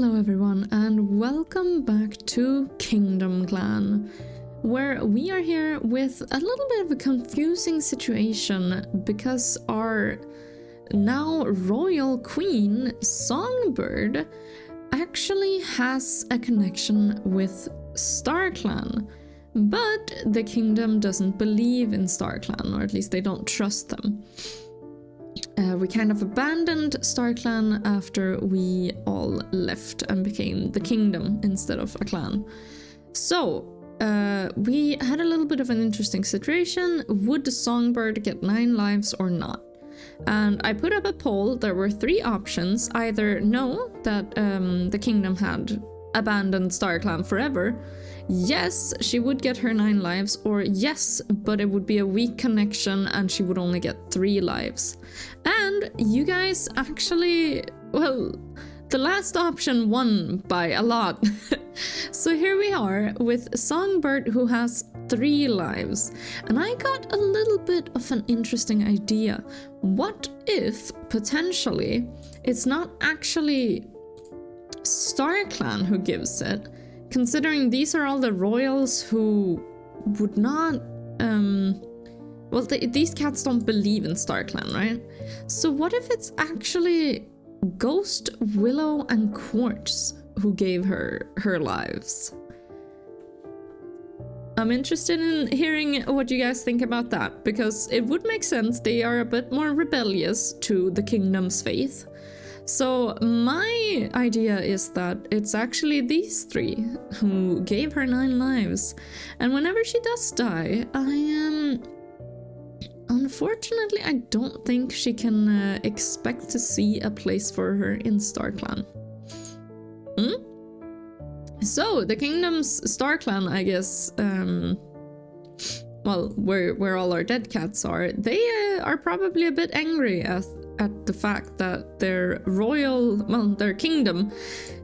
Hello everyone and welcome back to KingdomClan, where we are here with a little bit of a confusing situation because our now royal queen, Songbird, actually has a connection with StarClan, but the kingdom doesn't believe in StarClan, or at least they don't trust them. We kind of abandoned StarClan after we all left and became the kingdom instead of a clan. So, we had a little bit of an interesting situation. Would Songbird get 9 lives or not? And I put up a poll. There were 3 options. Either no, that the kingdom had abandoned StarClan forever. Yes, she would get her 9 lives, or yes, but it would be a weak connection and she would only get 3 lives. And you guys actually, well, the last option won by a lot. So here we are with Songbird, who has 3 lives. And I got a little bit of an interesting idea. What if, potentially, it's not actually StarClan who gives it, considering these are all the royals who would not, well, these cats don't believe in StarClan, right? So what if it's actually Ghost, Willow, and Quartz who gave her lives? I'm interested in hearing what you guys think about that, because it would make sense. They are a bit more rebellious to the kingdom's faith. So my idea is that it's actually these 3 who gave her 9 lives. And whenever she does die, unfortunately, I don't think she can expect to see a place for her in StarClan. So the kingdom's StarClan, I guess, well, where all our dead cats are, they are probably a bit angry at the fact that their their kingdom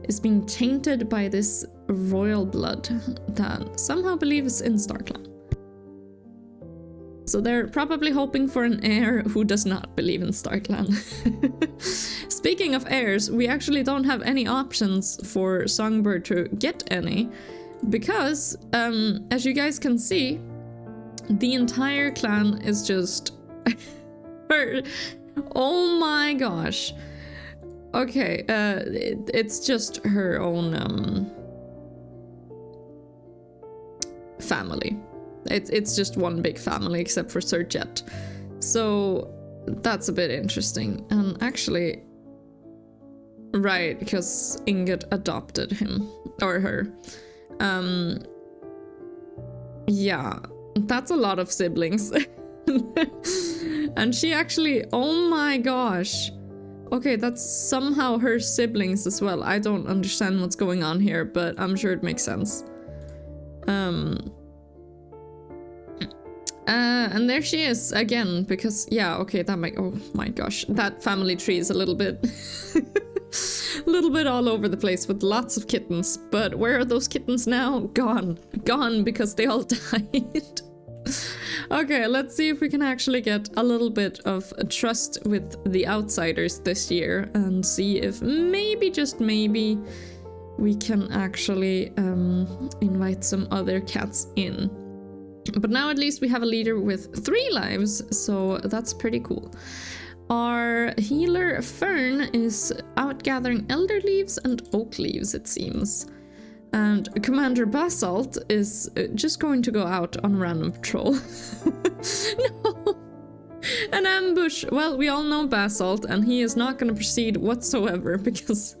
is being tainted by this royal blood that somehow believes in StarClan. So they're probably hoping for an heir who does not believe in StarClan. Speaking of heirs, we actually don't have any options for Songbird to get any, because, as you guys can see, the entire clan is just her. Oh my gosh. Okay, it's just her own family. It's just one big family except for Sir Jet. So that's a bit interesting. And actually, right, because Ingot adopted him or her. Yeah, that's a lot of siblings. And she actually, oh my gosh. Okay, that's somehow her siblings as well. I don't understand what's going on here, but I'm sure it makes sense. And there she is again, because, yeah, okay, that might, oh my gosh, that family tree is a little bit, a little bit all over the place with lots of kittens. But where are those kittens now? Gone because they all died. Okay, let's see if we can actually get a little bit of trust with the outsiders this year and see if maybe, just maybe, we can actually invite some other cats in. But now at least we have a leader with 3 lives, so that's pretty cool. Our healer Fern is out gathering elder leaves and oak leaves, it seems. And Commander Basalt is just going to go out on random patrol. No! An ambush! Well, we all know Basalt, and he is not going to proceed whatsoever, because,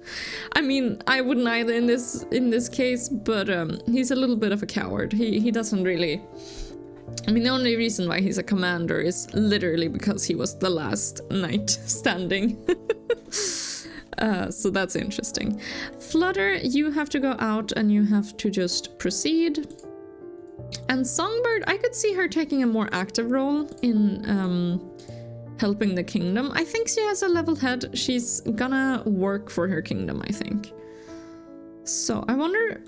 I mean, I wouldn't either in this case, but he's a little bit of a coward. He doesn't really... I mean, the only reason why he's a commander is literally because he was the last knight standing. So that's interesting. Flutter, you have to go out and you have to just proceed. And Songbird, I could see her taking a more active role in helping the kingdom. I think she has a level head. She's gonna work for her kingdom, I think. So I wonder...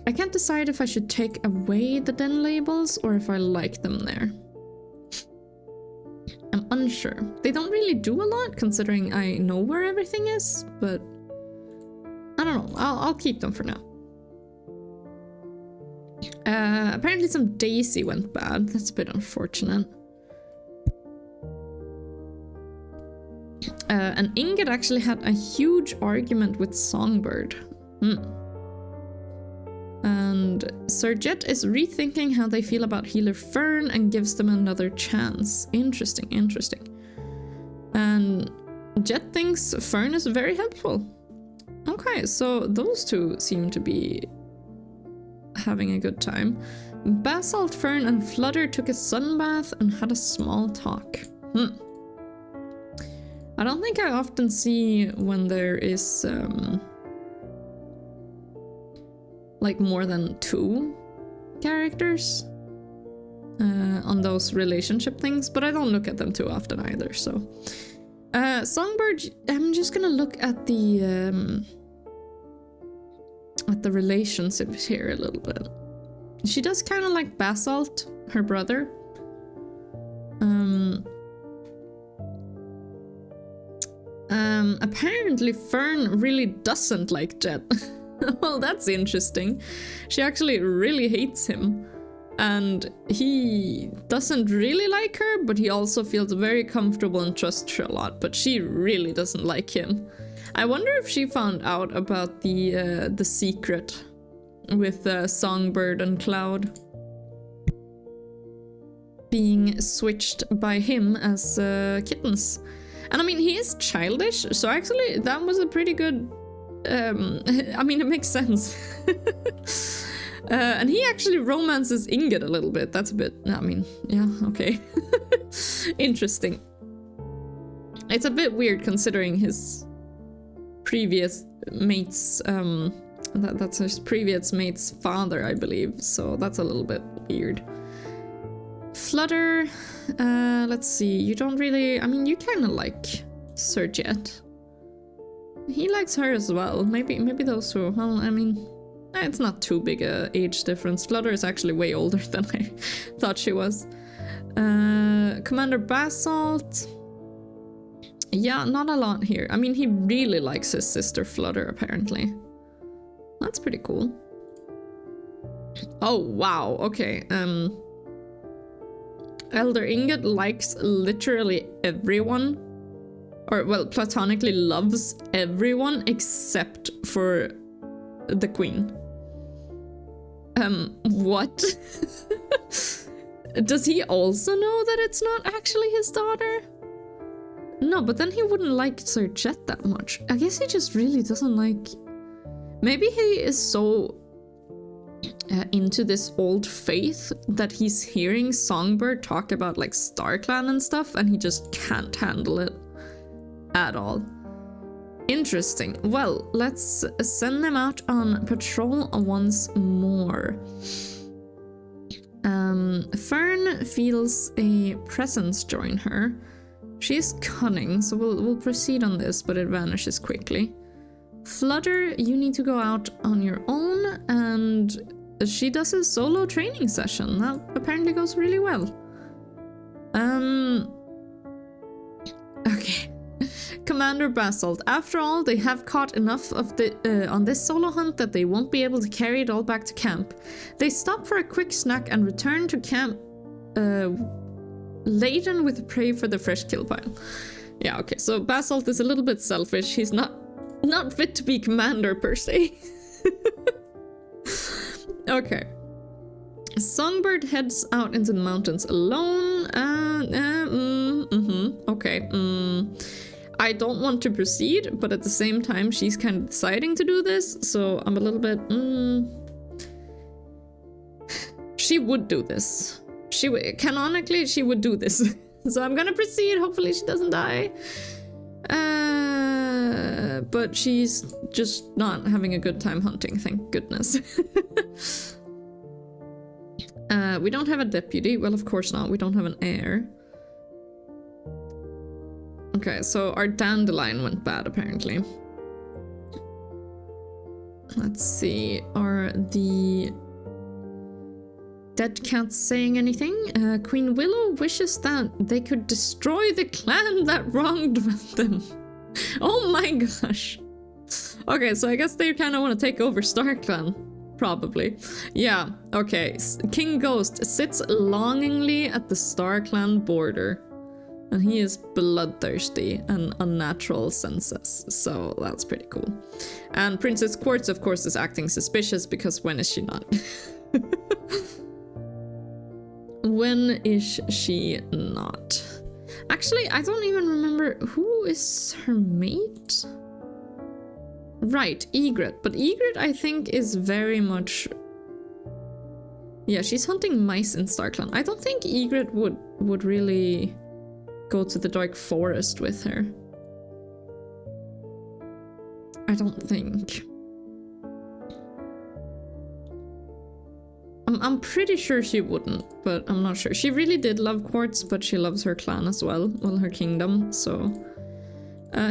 I can't decide if I should take away the den labels or if I like them there. I'm unsure. They don't really do a lot, considering I know where everything is, but I don't know. I'll keep them for now. Apparently some Daisy went bad. That's a bit unfortunate. And Ingot actually had a huge argument with Songbird. And Sir Jet is rethinking how they feel about healer Fern and gives them another chance. Interesting, interesting. And Jet thinks Fern is very helpful. Okay, so those two seem to be having a good time. Basalt, Fern, and Flutter took a sunbath and had a small talk. I don't think I often see when there is like more than 2 characters on those relationship things, but I don't look at them too often either, so. Songbird, I'm just gonna look at the relationships here a little bit. She does kind of like Basalt, her brother. Apparently Fern really doesn't like Jet. Well, that's interesting. She actually really hates him. And he doesn't really like her, but he also feels very comfortable and trusts her a lot. But she really doesn't like him. I wonder if she found out about the secret with Songbird and Cloud being switched by him as kittens. And I mean, he is childish, so actually that was a pretty good... I mean, it makes sense. And he actually romances Ingot a little bit. That's a bit... I mean, yeah, okay. Interesting. It's a bit weird considering his previous mate's... that's his previous mate's father, I believe. So that's a little bit weird. Flutter... let's see. You don't really... I mean, you kind of like Sir Jet. He likes her as well. Maybe those two... Well, I mean... It's not too big a age difference. Flutter is actually way older than I thought she was. Commander Basalt... Yeah, not a lot here. I mean, he really likes his sister Flutter, apparently. That's pretty cool. Oh, wow. Okay. Elder Ingot likes literally everyone. Or, well, platonically loves everyone except for the queen. What? Does he also know that it's not actually his daughter? No, but then he wouldn't like Sir Jet that much. I guess he just really doesn't like... Maybe he is so into this old faith that he's hearing Songbird talk about like StarClan and stuff, and he just can't handle it at all. Interesting. Well, let's send them out on patrol once more. Fern feels a presence join her. She is cunning, so we'll proceed on this, but it vanishes quickly. Flutter, you need to go out on your own, and she does a solo training session. That apparently goes really well. Okay. Commander Basalt. After all, they have caught enough of the on this solo hunt that they won't be able to carry it all back to camp. They stop for a quick snack and return to camp laden with prey for the fresh kill pile. Yeah, okay, so Basalt is a little bit selfish. He's not fit to be commander per se. Okay. Songbird heads out into the mountains alone. Okay. I don't want to proceed, but at the same time, she's kind of deciding to do this, so I'm a little bit... She would do this. Canonically, she would do this. So I'm gonna proceed. Hopefully she doesn't die. But she's just not having a good time hunting, thank goodness. We don't have a deputy. Well, of course not. We don't have an heir. Okay, so our dandelion went bad, apparently. Let's see. dead cats saying anything. Queen Willow wishes that they could destroy the clan that wronged them. Oh my gosh. Okay, so I guess they kind of want to take over StarClan. Probably. Yeah, okay. King Ghost sits longingly at the StarClan border. And he is bloodthirsty and unnatural senses, so that's pretty cool. And Princess Quartz, of course, is acting suspicious because when is she not? When is she not? Actually, I don't even remember who is her mate? Right, Egret. But Egret, I think, is very much... Yeah, she's hunting mice in StarClan. I don't think Egret would really... go to the Dark Forest with her. I don't think. I'm pretty sure she wouldn't, but I'm not sure. She really did love Quartz, but she loves her clan as well. Well, her kingdom, so...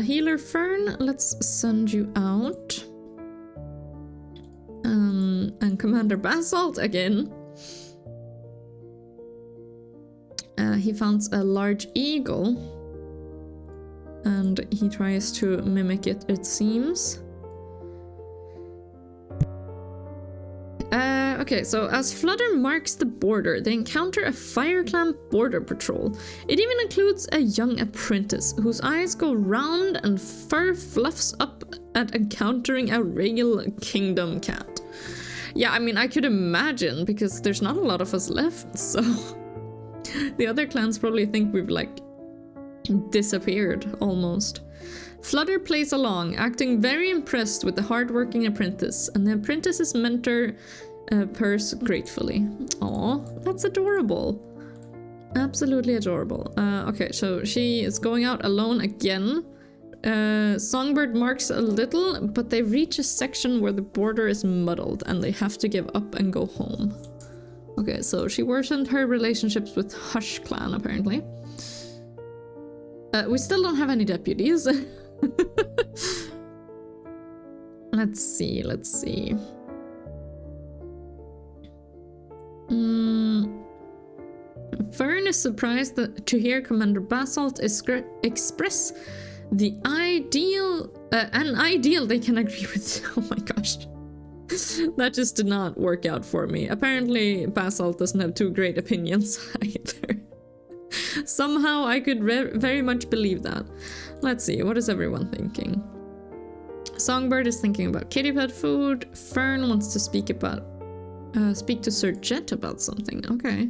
Healer Fern, let's send you out. And Commander Basalt again. He found a large eagle and he tries to mimic it, it seems. Okay, so as Flutter marks the border, they encounter a Fire Clan border patrol. It even includes a young apprentice whose eyes go round and fur fluffs up at encountering a real kingdom cat. Yeah, I mean, I could imagine because there's not a lot of us left, so... The other clans probably think we've, like, disappeared, almost. Flutter plays along, acting very impressed with the hard-working apprentice, and the apprentice's mentor purrs gratefully. Aw, that's adorable. Absolutely adorable. Okay, so she is going out alone again. Songbird marks a little, but they reach a section where the border is muddled, and they have to give up and go home. Okay, so she worsened her relationships with Hush Clan, apparently. We still don't have any deputies. Let's see. Fern is surprised to hear Commander Basalt express the an ideal they can agree with. Oh my gosh. That just did not work out for me. Apparently, Basalt doesn't have too great opinions either. Somehow I could very much believe that. Let's see, what is everyone thinking? Songbird is thinking about kitty pet food. Fern wants to speak to Sir Jet about something. Okay.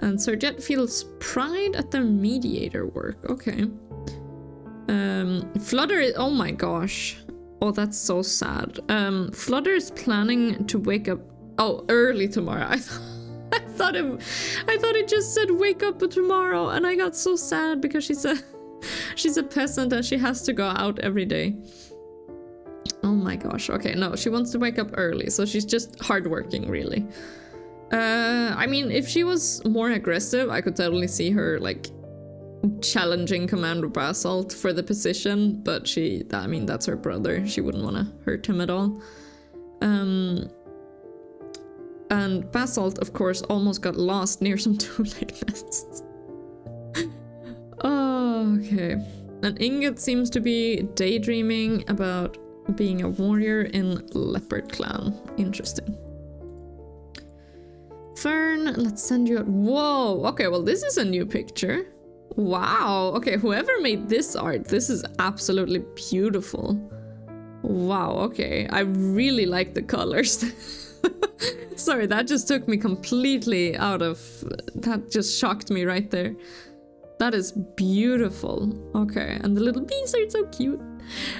And Sir Jet feels pride at their mediator work. Okay. Flutter is... Oh my gosh. Oh, that's so sad. Flutter is planning to wake up... Oh, early tomorrow. I thought it just said wake up tomorrow, and I got so sad because she's a peasant and she has to go out every day. Oh my gosh. Okay, no, she wants to wake up early, so she's just hardworking, really. I mean, if she was more aggressive, I could totally see her, like, challenging Commander Basalt for the position, but I mean, that's her brother. She wouldn't want to hurt him at all. And Basalt, of course, almost got lost near some two-leg nests. Oh, okay. And Ingot seems to be daydreaming about being a warrior in Leopard Clan. Interesting. Fern, let's send you out. Whoa, okay, well, this is a new picture. Wow, okay, whoever made this art, this is absolutely beautiful. Wow, okay, I really like the colors. Sorry, that just took me completely out of... That just shocked me right there. That is beautiful. Okay, and the little bees are so cute.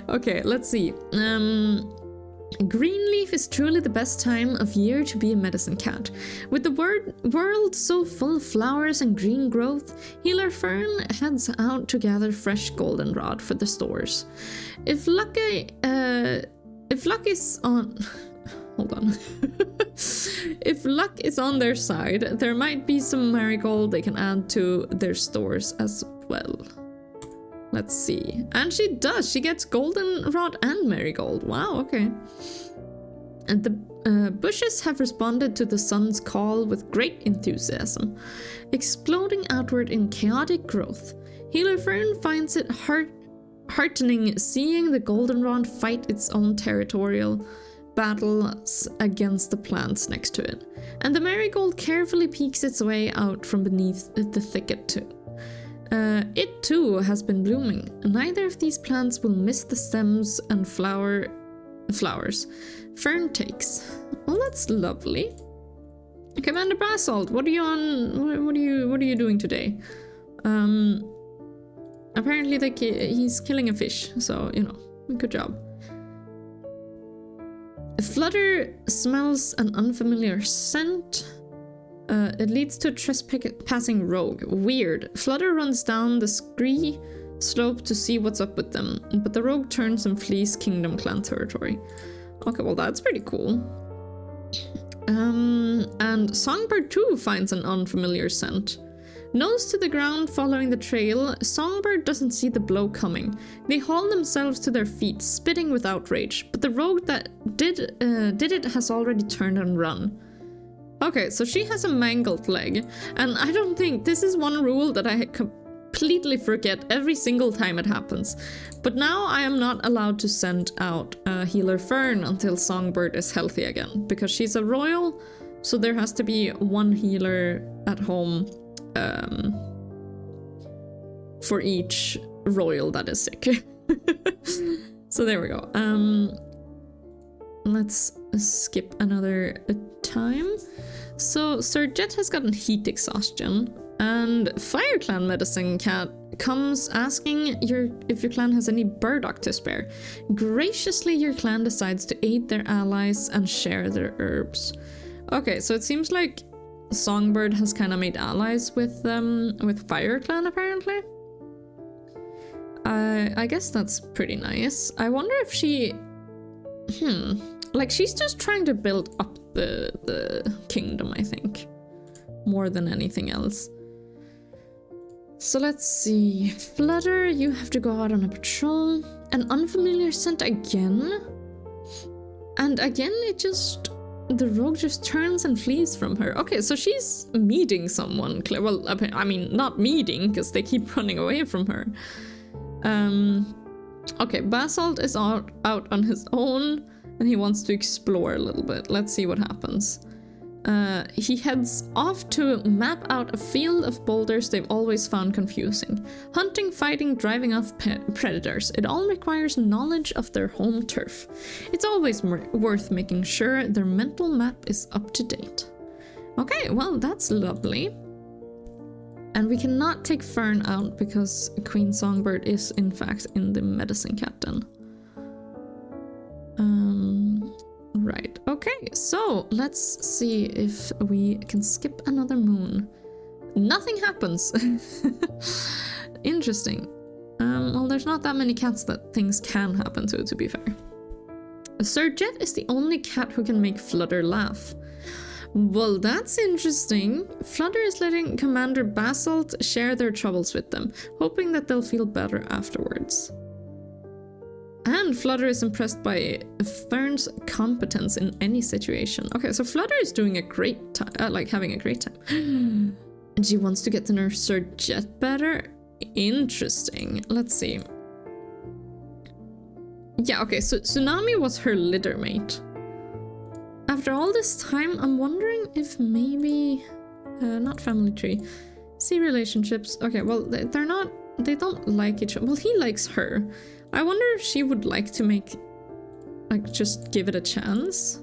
Okay, let's see. Greenleaf is truly the best time of year to be a medicine cat. With the world so full of flowers and green growth, Healer Fern heads out to gather fresh goldenrod for the stores. If luck is on... Hold on. If luck is on their side, there might be some marigold they can add to their stores as well. Let's see. And she does. She gets goldenrod and marigold. Wow, okay. And the bushes have responded to the sun's call with great enthusiasm, exploding outward in chaotic growth. Healer Fern finds it heartening seeing the goldenrod fight its own territorial battles against the plants next to it, and the marigold carefully peeks its way out from beneath the thicket too. It too has been blooming. Neither of these plants will miss the stems and flowers Fern takes. Well, that's lovely. Commander Basalt, what are you on? What are you doing today? Apparently, like, he's killing a fish, so you know, good job. Flutter smells an unfamiliar scent. It leads to a trespassing rogue. Weird. Flutter runs down the scree slope to see what's up with them, but the rogue turns and flees KingdomClan territory. Okay, well that's pretty cool. And Songbird too finds an unfamiliar scent. Nose to the ground following the trail, Songbird doesn't see the blow coming. They haul themselves to their feet, spitting with outrage, but the rogue that did it has already turned and run. Okay, so she has a mangled leg, and I don't think this is one rule that I completely forget every single time it happens. But now I am not allowed to send out Healer Fern until Songbird is healthy again, because she's a royal, so there has to be one healer at home for each royal that is sick. So there we go. Let's skip another time. So Sir Jet has gotten heat exhaustion, and Fire Clan Medicine Cat comes asking if your clan has any burdock to spare. Graciously, your clan decides to aid their allies and share their herbs. Okay, so it seems like Songbird has kind of made allies with Fire Clan, apparently. I guess that's pretty nice. I wonder if she... like, she's just trying to build up the kingdom, I think. More than anything else. So let's see. Flutter, you have to go out on a patrol. An unfamiliar scent again? And again, the rogue just turns and flees from her. Okay, so she's meeting someone. Well, I mean, not meeting, because they keep running away from her. Okay, Basalt is out on his own, and he wants to explore a little bit. Let's see what happens. He heads off to map out a field of boulders they've always found confusing. Hunting, fighting, driving off predators. It all requires knowledge of their home turf. It's always worth making sure their mental map is up to date. Okay, well, that's lovely. And we cannot take Fern out because Queen Songbird is in fact in the medicine cat den. Right, okay, so let's see if we can skip another moon. Nothing happens. Interesting. Well, there's not that many cats that things can happen to be fair. Sir Jet is the only cat who can make Flutter laugh. Well, that's interesting. Flutter is letting Commander Basalt share their troubles with them, hoping that they'll feel better afterwards. And Flutter is impressed by Fern's competence in any situation. Okay, so Flutter is doing a great time, like having a great time. And she wants to get to know Sir Jet better. Interesting. Let's see. Yeah, okay, so Tsunami was her litter mate. After all this time, I'm wondering if maybe... not family tree. See relationships. Okay, well, they don't like each other. Well, he likes her. I wonder if she would like to make... like, just give it a chance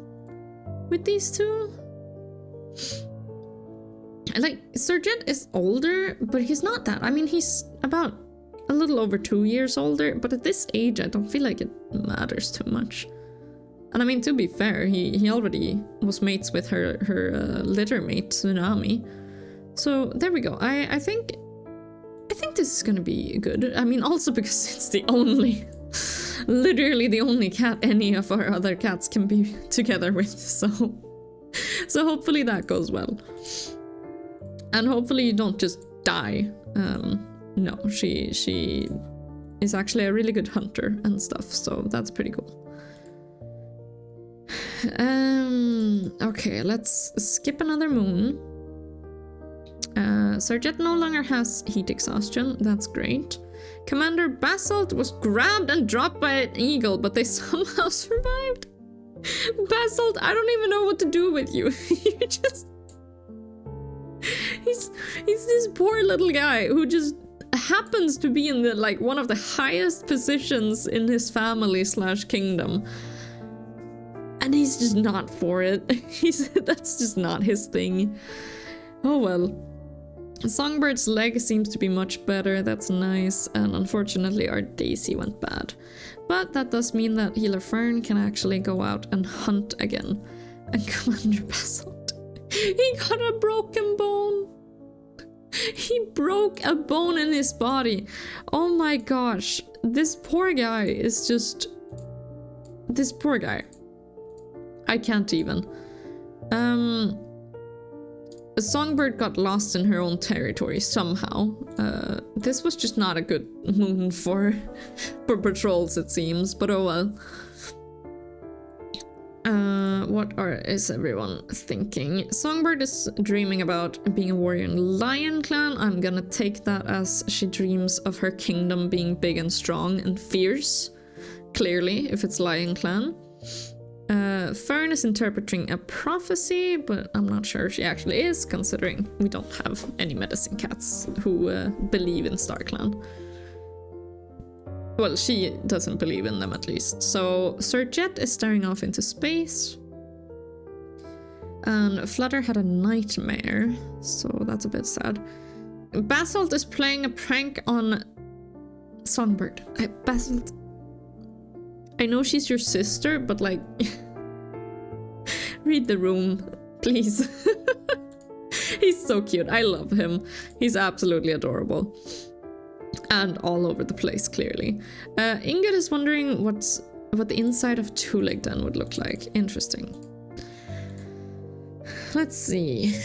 with these two? Like, Sir Jet is older, but he's not that. I mean, he's about a little over 2 years older, but at this age, I don't feel like it matters too much. And I mean, to be fair, he already was mates with her litter mate, Tsunami. So, there we go. I think this is gonna be good. I mean, also because it's the only, literally the only cat any of our other cats can be together with, so hopefully that goes well. And hopefully you don't just die. No, she is actually a really good hunter and stuff, so that's pretty cool. Okay, let's skip another moon. Sergeant no longer has heat exhaustion. That's great. Commander Basalt was grabbed and dropped by an eagle, but they somehow survived. Basalt, I don't even know what to do with you. You just... He's this poor little guy who just happens to be in the, like, one of the highest positions in his family / kingdom. And he's just not for it. That's just not his thing. Oh well. Songbird's leg seems to be much better, that's nice, and unfortunately our Daisy went bad. But that does mean that Healer Fern can actually go out and hunt again. And Commander Basalt, he got a broken bone! He broke a bone in his body! Oh my gosh, this poor guy is just... This poor guy. I can't even. Songbird got lost in her own territory somehow. This was just not a good moon for patrols, it seems, but oh well. What is everyone thinking? Songbird is dreaming about being a warrior in Lion Clan. I'm gonna take that as she dreams of her kingdom being big and strong and fierce. Clearly, if it's Lion Clan. Fern is interpreting a prophecy, but I'm not sure she actually is, considering we don't have any medicine cats who believe in StarClan. Well, she doesn't believe in them at least. So Serjet is staring off into space. And Flutter had a nightmare, so that's a bit sad. Basalt is playing a prank on Songbird. Basalt... I know she's your sister, but like... read the room, please. He's so cute. I love him. He's absolutely adorable. And all over the place, clearly. Ingrid is wondering what the inside of Two-Leg Den would look like. Interesting. Let's see.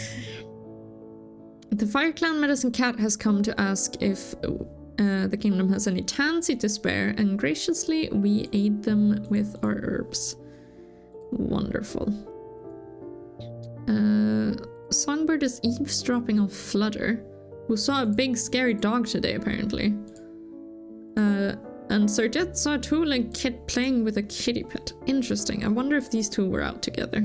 The Fire Clan Medicine Cat has come to ask if... the kingdom has any tansy to spare, and graciously we aid them with our herbs. Wonderful. Songbird is eavesdropping on Flutter, who saw a big scary dog today apparently. And Serjet saw a two-legged kid playing with a kitty pet. Interesting. I wonder if these two were out together.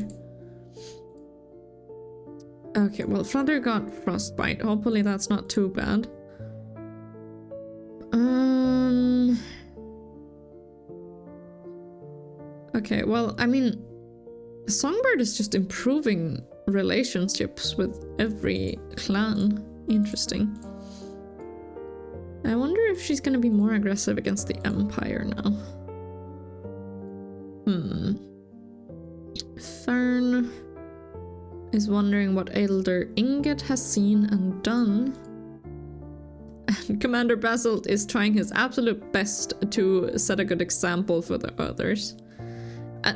Okay, well, Flutter got frostbite. Hopefully that's not too bad. Okay, well, I mean, Songbird is just improving relationships with every clan. Interesting. I wonder if she's gonna be more aggressive against the Empire now. Fern is wondering what Elder Inget has seen and done. And Commander Basalt is trying his absolute best to set a good example for the others.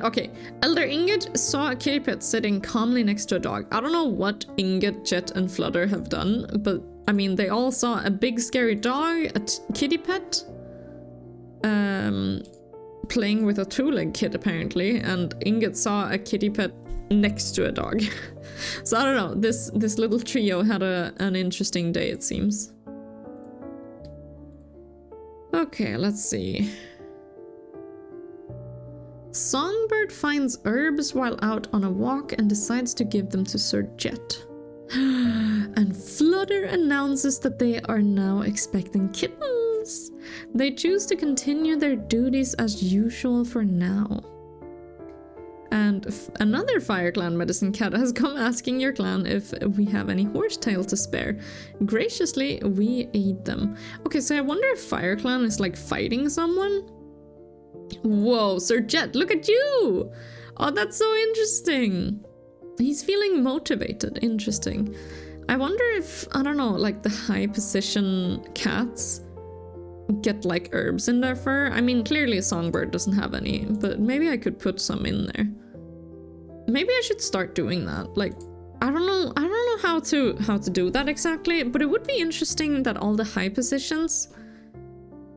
Okay, Elder Inget saw a kitty pet sitting calmly next to a dog. I don't know what Inget, Jet, and Flutter have done, but I mean, they all saw a big scary dog, a kitty pet, playing with a two-legged kid apparently, and Inget saw a kitty pet next to a dog. So I don't know, this little trio had an interesting day, it seems. Okay, let's see. Songbird finds herbs while out on a walk and decides to give them to Sir Jet. And Flutter announces that they are now expecting kittens. They choose to continue their duties as usual for now. And another Fire Clan Medicine Cat has come asking your clan if we have any horsetail to spare. Graciously, we aid them. Okay, so I wonder if Fire Clan is like fighting someone? Whoa, Sir Jet, look at you! Oh, that's so interesting. He's feeling motivated. Interesting. I wonder if, I don't know, like the high position cats get like herbs in their fur. I mean, clearly Songbird doesn't have any, but maybe I could put some in there. Maybe I should start doing that. Like, I don't know how to do that exactly, but it would be interesting that all the high positions,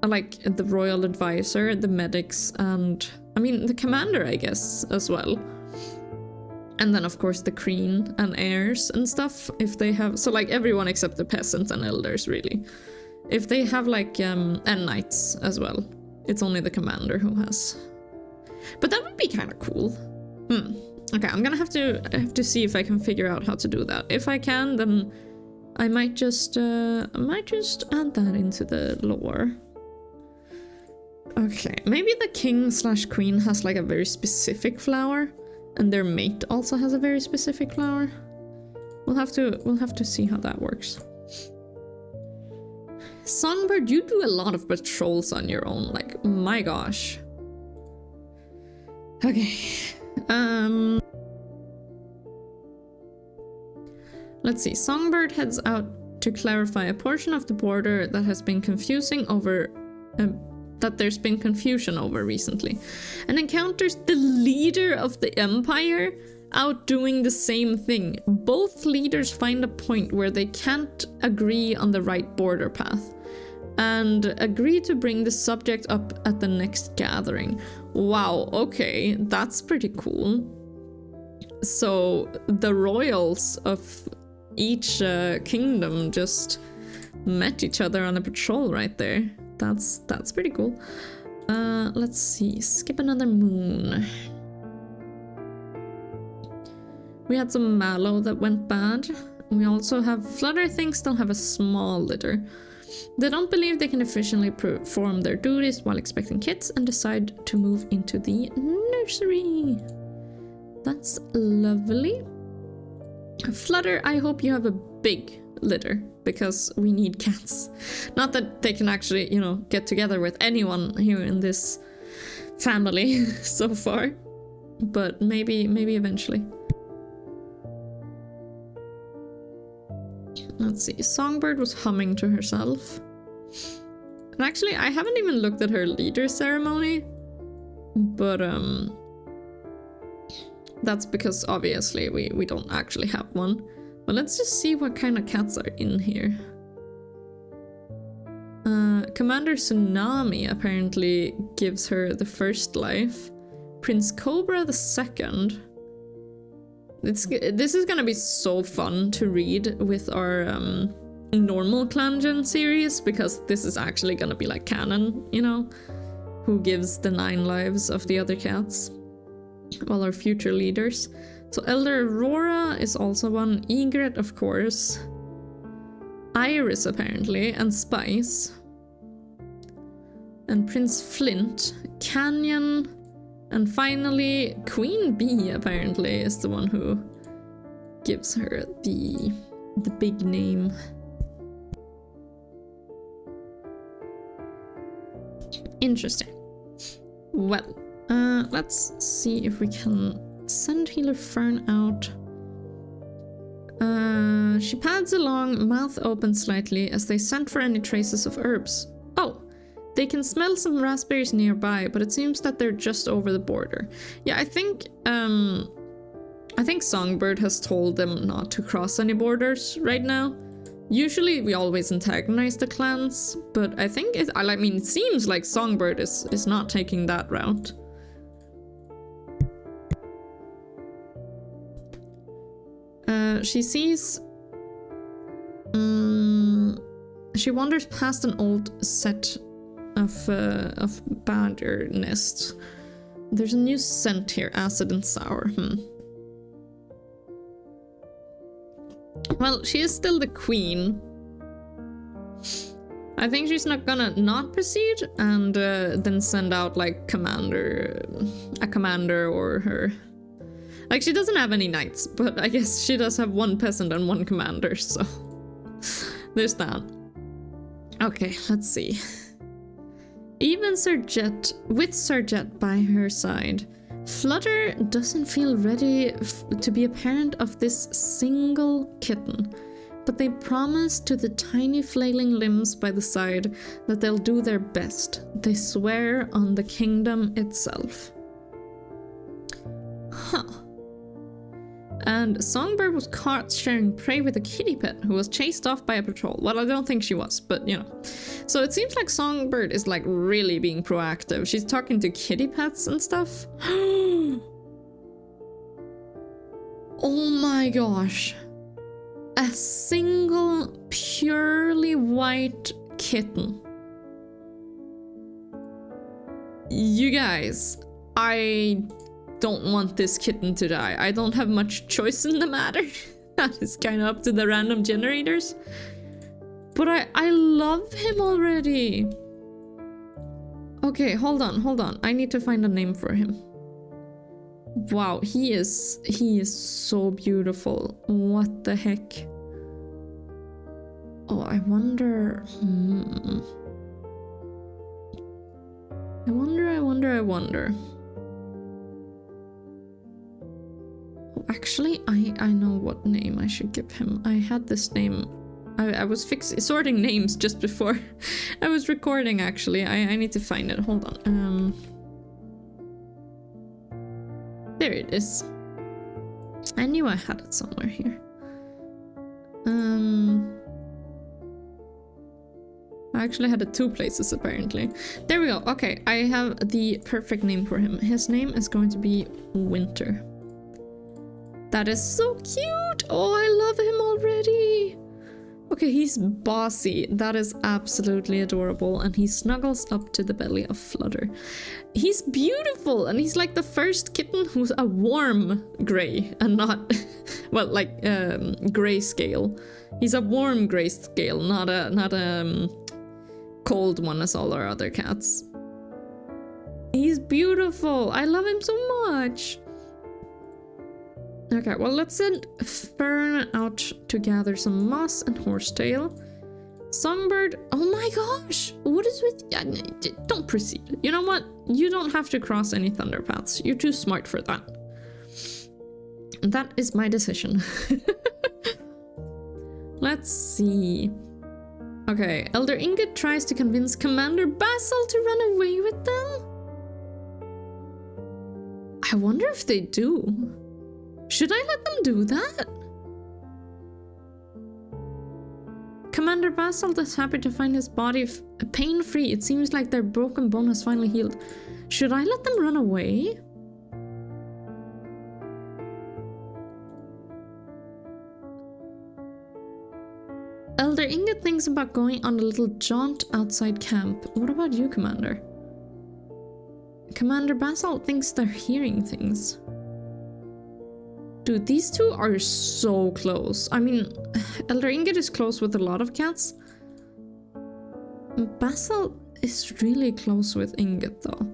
like the royal advisor, the medics, and I mean the commander, I guess, as well, And then of course the queen and heirs and stuff, if they have, so like everyone except the peasants and elders really. If they have like, and knights as well. It's only the commander who has. But that would be kind of cool. Okay, I'm gonna have to see if I can figure out how to do that. If I can, then I might just add that into the lore. Okay, maybe the king/queen has like a very specific flower, and their mate also has a very specific flower. We'll have to see how that works. Songbird, you do a lot of patrols on your own, like, my gosh. Okay. Let's see. Songbird heads out to clarify a portion of the border that has been confusing over that there's been confusion over recently, and encounters the leader of the empire out doing the same thing. Both leaders find a point where they can't agree on the right border path and agree to bring the subject up at the next gathering. Wow, okay, that's pretty cool. So the royals of each kingdom just met each other on a patrol right there. That's pretty cool. Let's see, skip another moon. We had some mallow that went bad. We also have Flutter thinks they'll have a small litter. They don't believe they can efficiently perform their duties while expecting kids and decide to move into the nursery. That's lovely. Flutter, I hope you have a big litter because we need cats. Not that they can actually, you know, get together with anyone here in this family so far, but maybe eventually. Let's see, Songbird was humming to herself. And actually, I haven't even looked at her leader ceremony, but that's because obviously we don't actually have one. But let's just see what kind of cats are in here. Commander Tsunami apparently gives her the first life. Prince Cobra the second. This is gonna be so fun to read with our normal Clangen series, because this is actually gonna be like canon, you know? Who gives the 9 lives of the other cats? All our future leaders. So Elder Aurora is also one. Egret, of course. Iris, apparently, and Spice. And Prince Flint. Canyon. And finally, Queen Bee, apparently, is the one who gives her the big name. Interesting. Well, let's see if we can send Healer Fern out. She pads along, mouth open slightly, as they scent for any traces of herbs. Oh, they can smell some raspberries nearby, but it seems that they're just over the border. Yeah, I think Songbird has told them not to cross any borders right now. Usually we always antagonize the clans, but I think it seems like Songbird is not taking that route. She sees... she wanders past an old set of badger nests. There's a new scent here, acid and sour. Well, she is still the queen. I think she's not gonna not proceed and then send out like a commander or her. Like, she doesn't have any knights, but I guess she does have 1 peasant and 1 commander, so there's that. Okay, let's see. Even with Sir Jet by her side, Flutter doesn't feel ready to be a parent of this single kitten, but they promise to the tiny flailing limbs by the side that they'll do their best. They swear on the kingdom itself. Huh. And Songbird was caught sharing prey with a kitty pet who was chased off by a patrol. Well, I don't think she was, but you know. So it seems like Songbird is like really being proactive. She's talking to kitty pets and stuff. Oh my gosh. A single purely white kitten. You guys, I don't want this kitten to die. I don't have much choice in the matter. That is kind of up to the random generators. But I love him already. Okay, hold on. I need to find a name for him. Wow, he is so beautiful. What the heck? Oh, I wonder. I wonder. Oh, actually, I know what name I should give him. I had this name. I was sorting names just before I was recording, actually. I need to find it. Hold on. There it is. I knew I had it somewhere here. I actually had it 2 places, apparently. There we go. Okay, I have the perfect name for him. His name is going to be Winter. That is so cute! Oh, I love him already! Okay, he's bossy. That is absolutely adorable. And he snuggles up to the belly of Flutter. He's beautiful, and he's like the first kitten who's a warm gray and not, well, like grayscale. He's a warm grayscale, not a cold one as all our other cats. He's beautiful. I love him so much. Okay, well, let's send Fern out to gather some moss and horsetail. Songbird, oh my gosh, what is with... Yeah, don't proceed. You know what? You don't have to cross any thunder paths. You're too smart for that. That is my decision. Let's see. Okay, Elder Ingot tries to convince Commander Basil to run away with them? I wonder if they do. Should I let them do that? Commander Basil is happy to find his body pain-free. It seems like their broken bone has finally healed. Should I let them run away? Elder Ingot thinks about going on a little jaunt outside camp. What about you, Commander? Commander Basil thinks they're hearing things. Dude, these two are so close. I mean, Elder Ingot is close with a lot of cats. Basil is really close with Ingot, though.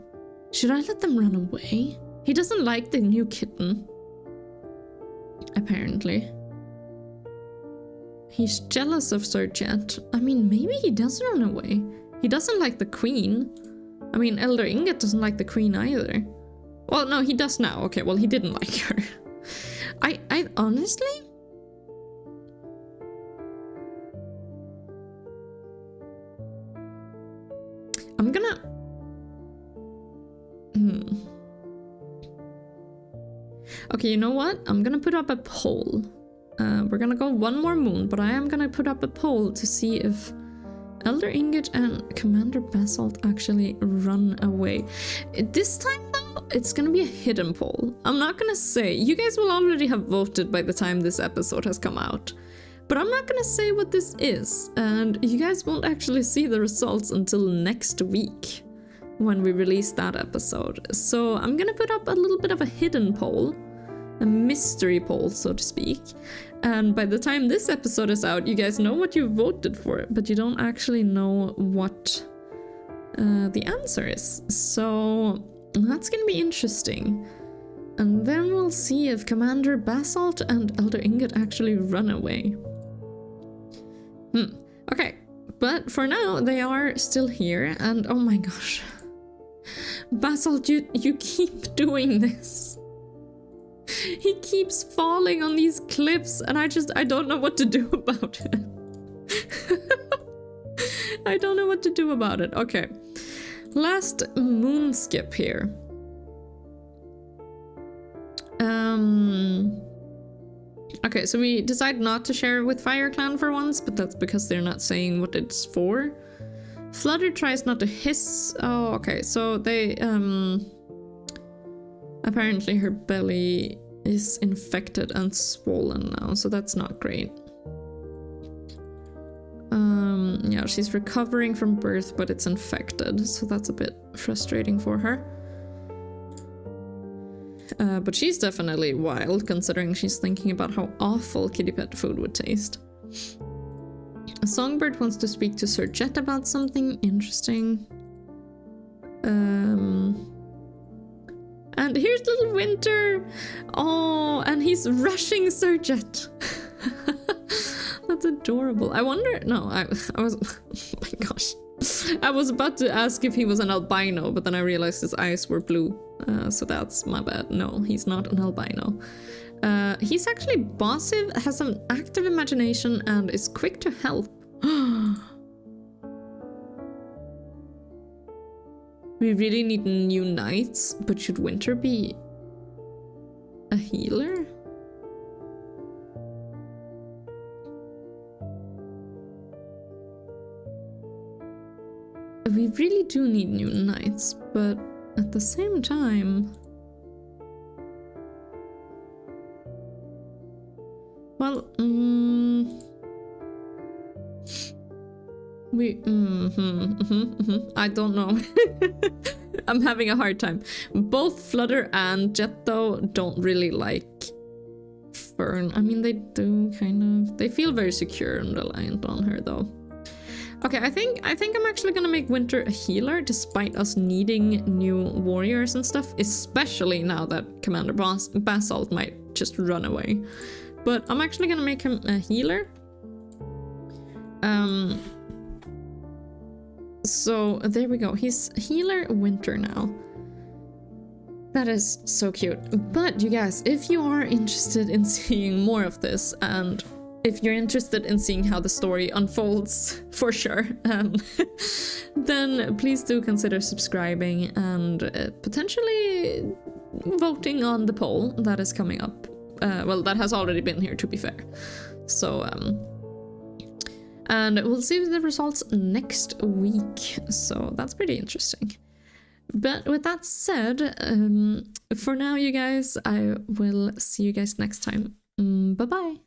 Should I let them run away? He doesn't like the new kitten. Apparently. He's jealous of Sir Jet. I mean, maybe he does run away. He doesn't like the queen. I mean, Elder Ingot doesn't like the queen either. Well, no, he does now. Okay, well, he didn't like her. I honestly... I'm gonna... Okay, you know what? I'm gonna put up a poll. We're gonna go one more moon, but I am gonna put up a poll to see if Elder Ingot and Commander Basalt actually run away. This time, though, it's gonna be a hidden poll. I'm not gonna say. You guys will already have voted by the time this episode has come out. But I'm not gonna say what this is, and you guys won't actually see the results until next week when we release that episode. So I'm gonna put up a little bit of a hidden poll, a mystery poll, so to speak. And by the time this episode is out, you guys know what you voted for, but you don't actually know what the answer is. So that's gonna be interesting. And then we'll see if Commander Basalt and Elder Ingot actually run away. Okay, but for now they are still here, and oh my gosh. Basalt, you keep doing this. He keeps falling on these cliffs, and I don't know what to do about it. I don't know what to do about it. Okay, last moon skip here. Okay, so we decide not to share with Fire Clan for once, but that's because they're not saying what it's for. Flutter tries not to hiss. Oh, okay, so they, apparently her belly is infected and swollen now, so that's not great. Yeah, she's recovering from birth, but it's infected, so that's a bit frustrating for her. But she's definitely wild, considering she's thinking about how awful kitty pet food would taste. A Songbird wants to speak to Sir Jet about something interesting. And here's little Winter! Oh, and he's rushing Sir Jet! That's adorable. I wonder... No, I was... Oh my gosh. I was about to ask if he was an albino, but then I realized his eyes were blue. So that's my bad. No, he's not an albino. He's actually bossy, has an active imagination, and is quick to help. We really need new knights, but should Winter be a healer? We really do need new knights, but at the same time... Well, I don't know. I'm having a hard time. Both Flutter and Jet, though, don't really like Fern. I mean, they do kind of. They feel very secure and reliant on her, though. Okay, I think I'm actually gonna make Winter a healer, despite us needing new warriors and stuff, especially now that Commander Basalt might just run away. But I'm actually gonna make him a healer. So there we go. He's healer Winter now. That is so cute. But you guys, if you are interested in seeing more of this, and if you're interested in seeing how the story unfolds, for sure, then please do consider subscribing and potentially voting on the poll that is coming up. Well, that has already been here, to be fair. So, and we'll see the results next week. So that's pretty interesting. But with that said, for now, you guys, I will see you guys next time. Bye-bye.